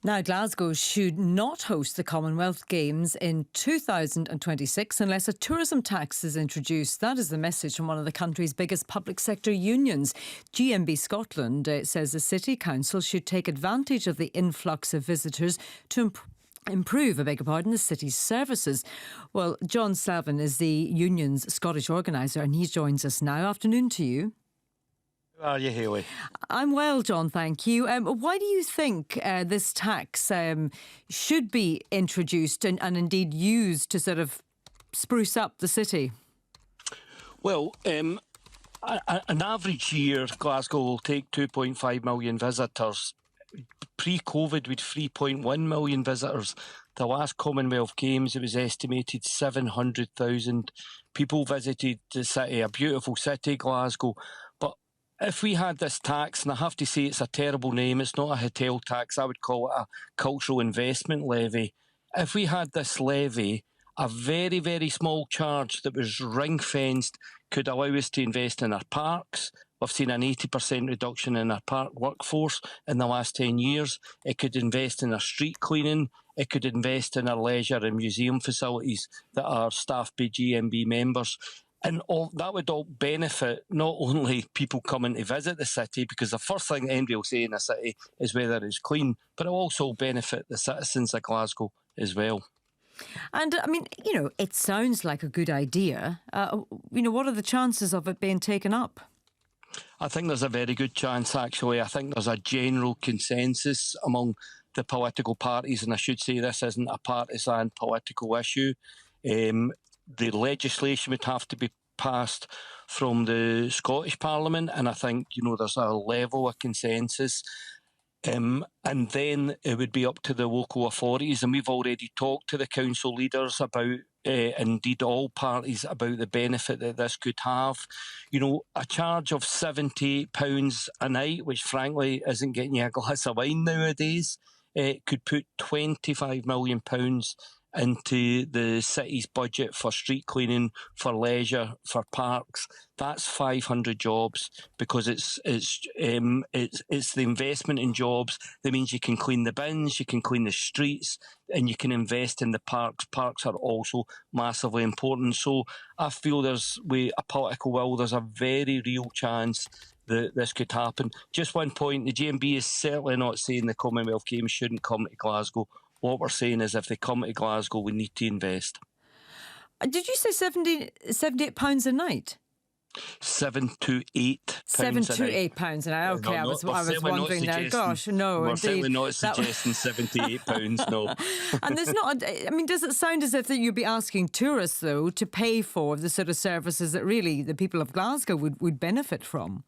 Now, Glasgow should not host the Commonwealth Games in 2026 unless a tourism tax is introduced. That is the message from one of the country's biggest public sector unions. GMB Scotland says the City Council should take advantage of the influx of visitors to improve, the city's services. Well, John Slaven is the union's Scottish Organiser and he joins us now. Afternoon to you. How are you, Hayley? I'm well, John, thank you. Why do you think this tax should be introduced and indeed used to sort of spruce up the city? Well, an average year, Glasgow will take 2.5 million visitors. Pre-COVID, we had 3.1 million visitors. The last Commonwealth Games, it was estimated 700,000 people visited the city, a beautiful city, Glasgow. But if we had this tax, and I have to say it's a terrible name, it's not a hotel tax, I would call it a cultural investment levy. If we had this levy, a very, very small charge that was ring-fenced could allow us to invest in our parks. We've seen an 80% reduction in our park workforce in the last 10 years. It could invest in our street cleaning. It could invest in our leisure and museum facilities that are staffed by GMB members. And that would all benefit not only people coming to visit the city, because the first thing anybody will say in a city is whether it's clean, but it will also benefit the citizens of Glasgow as well. And, I mean, it sounds like a good idea. What are the chances of it being taken up? I think there's a very good chance, actually. I think there's a general consensus among the political parties, and I should say this isn't a partisan political issue. The legislation would have to be passed from the Scottish Parliament, and I think, there's a level of consensus. And then it would be up to the local authorities, and we've already talked to the council leaders about, indeed all parties, about the benefit that this could have. A charge of £78 a night, which frankly isn't getting you a glass of wine nowadays, could put £25 million into the city's budget for street cleaning, for leisure, for parks. That's 500 jobs, because it's the investment in jobs that means you can clean the bins, you can clean the streets, and you can invest in the parks. Parks are also massively important. So I feel with a political will, there's a very real chance that this could happen. Just one point, the GMB is certainly not saying the Commonwealth Games shouldn't come to Glasgow. What we're saying is if they come to Glasgow, we need to invest. Did you say £78 a night? £7 to £8 £7 to £8 a night. Okay, I was wondering there. Gosh, no, we're indeed. certainly not suggesting £78, no. And there's not, does it sound as if that you'd be asking tourists, though, to pay for the sort of services that really the people of Glasgow would benefit from?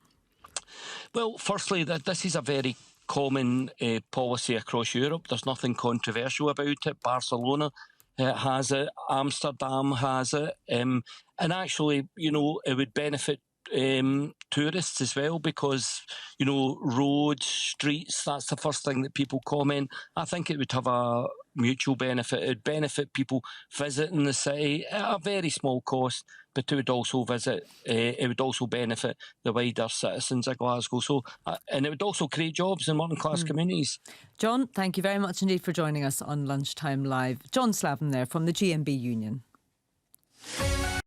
Well, firstly, this is a very common policy across Europe. There's nothing controversial about it. Barcelona has it. Amsterdam has it. And actually, it would benefit tourists as well, because, roads, streets, that's the first thing that people comment. I think it would have a mutual benefit. It would benefit people visiting the city at a very small cost, but it would also benefit the wider citizens of Glasgow. So, and it would also create jobs in working class communities. John, thank you very much indeed for joining us on Lunchtime Live. John Slaven there from the GMB Union.